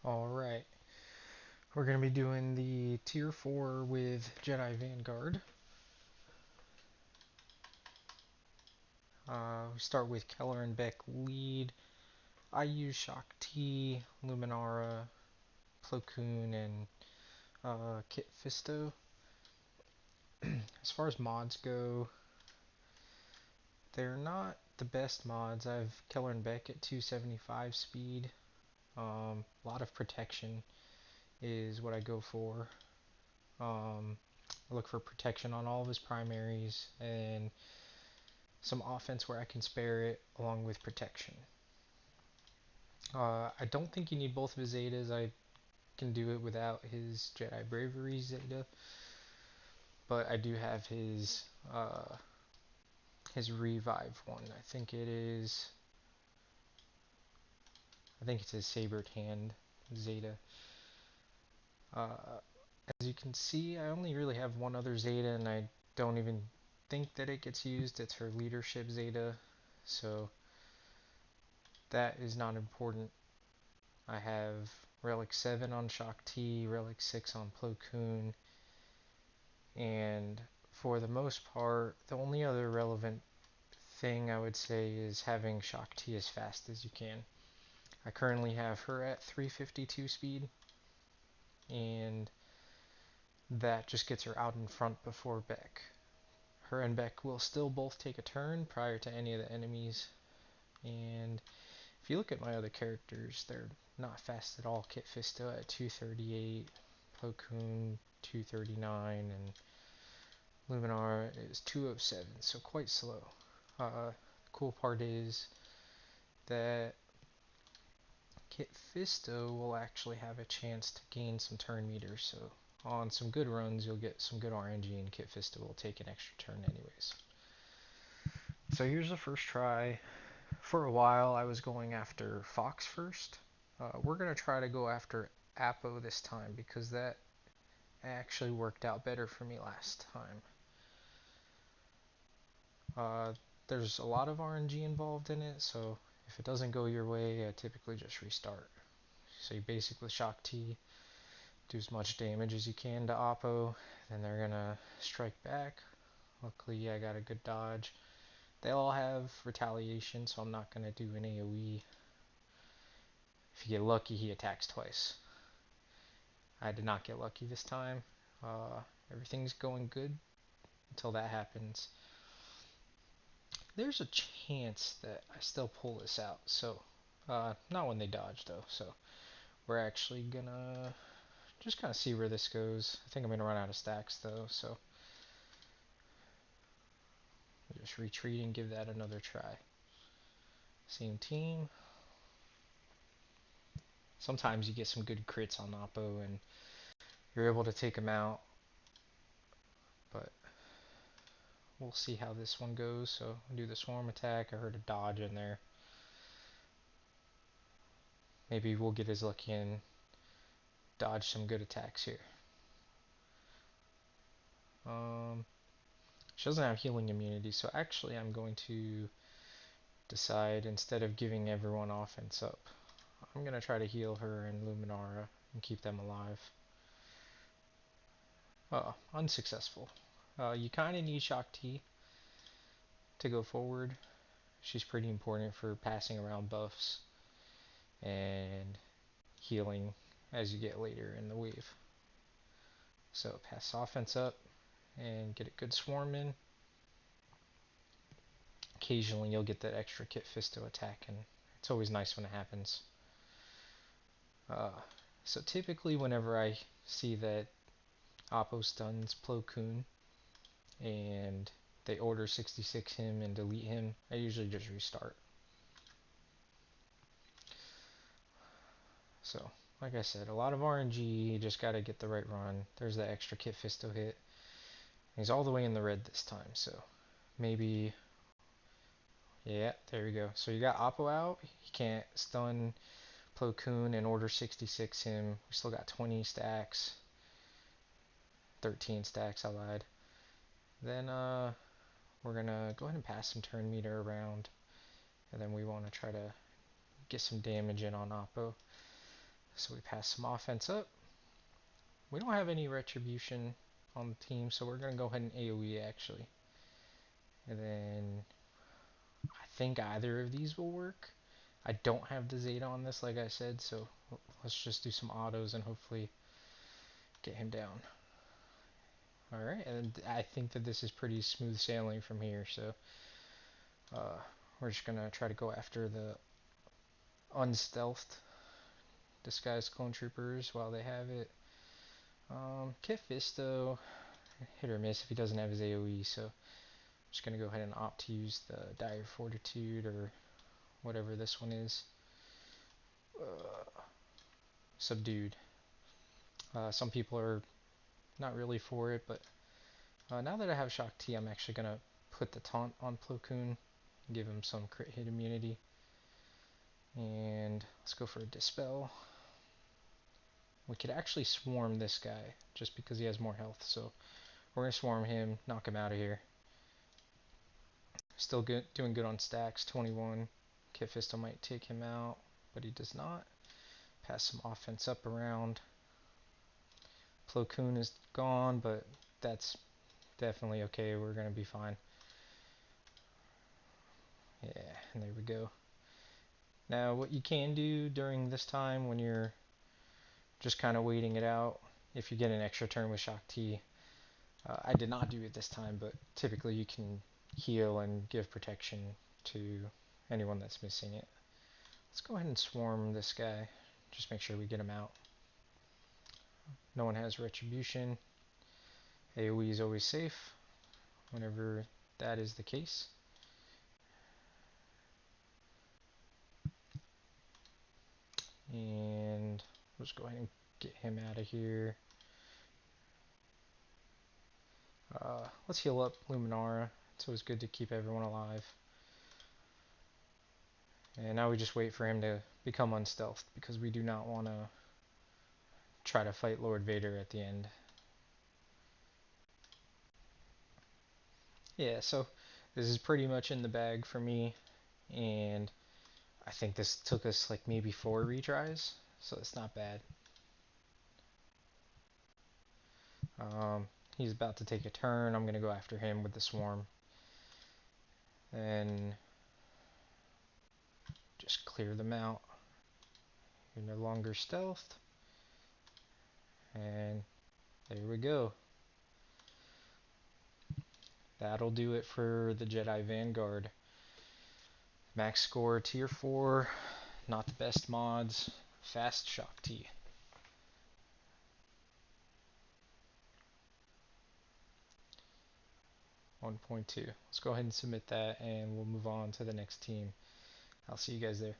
Alright, we're going to be doing the Tier 4 with Jedi Vanguard. We start with Keller and Beck lead. I use Shaak Ti, Luminara, Plo Koon, and Kit Fisto. As far as mods go, they're not the best mods. I have Keller and Beck at 275 speed. A lot of protection is what I go for. I look for protection on all of his primaries and some offense where I can spare it along with protection. I don't think you need both of his Zetas. I can do it without his Jedi Bravery Zeta, but I do have his Revive one. I think it's his Sabered Hand Zeta. Uh, as you can see, I only really have one other Zeta, and I don't even think that it gets used. It's her Leadership Zeta, so that is not important. I have Relic 7 on Shaak Ti, Relic 6 on Plo Koon, and for the most part, the only other relevant thing I would say is having Shaak Ti as fast as you can. I currently have her at 352 speed, and that just gets her out in front before Beck. Her and Beck will still both take a turn prior to any of the enemies, and if you look at my other characters, they're not fast at all. Kit Fisto at 238, Plo Koon 239, and Luminar is 207, so quite slow. The cool part is that Kit Fisto will actually have a chance to gain some turn meters, so on some good runs you'll get some good RNG and Kit Fisto will take an extra turn anyways. So here's the first try. For a while I was going after Fox first. We're going to try to go after Appo this time because that actually worked out better for me last time. There's a lot of RNG involved in it, so if it doesn't go your way, I typically just restart. So you basically Shaak Ti, do as much damage as you can to Appo, then they're gonna strike back. Luckily I got a good dodge. They all have retaliation, so I'm not gonna do an AoE. If you get lucky, he attacks twice. I did not get lucky this time. Everything's going good until that happens. There's a chance that I still pull this out, so not when they dodge though, so we're actually gonna just kind of see where this goes. I think I'm gonna run out of stacks though, so just retreat and give that another try. Same team. Sometimes you get some good crits on Appo and you're able to take him out, but we'll see how this one goes. So I'll do the swarm attack. I heard a dodge in there. Maybe we'll get his lucky and dodge some good attacks here. She doesn't have healing immunity, so actually I'm going to decide instead of giving everyone offense up, I'm going to try to heal her and Luminara and keep them alive. Unsuccessful. You kind of need Shaak Ti to go forward. She's pretty important for passing around buffs and healing as you get later in the wave. So pass offense up and get a good swarm in. Occasionally you'll get that extra Kit Fisto attack, and it's always nice when it happens. So typically whenever I see that Appo stuns Plo Koon and they order 66 him and delete him, I usually just restart. So, like I said, a lot of RNG, you just gotta get the right run. There's that extra Kit Fisto hit. He's all the way in the red this time, so maybe, yeah, there we go. So you got Appo out, he can't stun Plo Koon and order 66 him. We still got 20 stacks, 13 stacks, I lied. Then we're gonna go ahead and pass some turn meter around, and then we want to try to get some damage in on Appo. So we pass some offense up. We don't have any retribution on the team, so we're going to go ahead and AoE actually. And then I think either of these will work. I don't have the Zeta on this, like I said, so let's just do some autos and hopefully get him down. Alright, and I think that this is pretty smooth sailing from here, so we're just gonna try to go after the unstealthed disguised clone troopers while they have it. Kit Fisto, hit or miss if he doesn't have his AoE, so I'm just gonna go ahead and opt to use the Dire Fortitude or whatever this one is. Subdued. Some people are not really for it, but now that I have Shaak Ti, I'm actually gonna put the taunt on Plo Koon, give him some crit hit immunity, and let's go for a dispel. We could actually swarm this guy just because he has more health, so we're gonna swarm him, knock him out of here. Still good, doing good on stacks, 21. Kit Fisto might take him out, but he does not. Pass some offense up around. Plo Koon is gone, but that's definitely okay. We're gonna be fine. Yeah, and there we go. Now, what you can do during this time when you're just kind of waiting it out, if you get an extra turn with Shaak Ti, I did not do it this time, but typically you can heal and give protection to anyone that's missing it. Let's go ahead and swarm this guy. Just make sure we get him out. No one has retribution. AoE is always safe whenever that is the case. And let's go ahead and get him out of here. Let's heal up Luminara. It's always good to keep everyone alive. And now we just wait for him to become unstealthed because we do not want to try to fight Lord Vader at the end. Yeah, so this is pretty much in the bag for me, and I think this took us like maybe 4 retries, so it's not bad. He's about to take a turn. I'm going to go after him with the swarm. And just clear them out. You're no longer stealthed. And there we go. That'll do it for the Jedi Vanguard. Max score tier 4. Not the best mods. Fast Shaak Ti. 1.2. Let's go ahead and submit that and we'll move on to the next team. I'll see you guys there.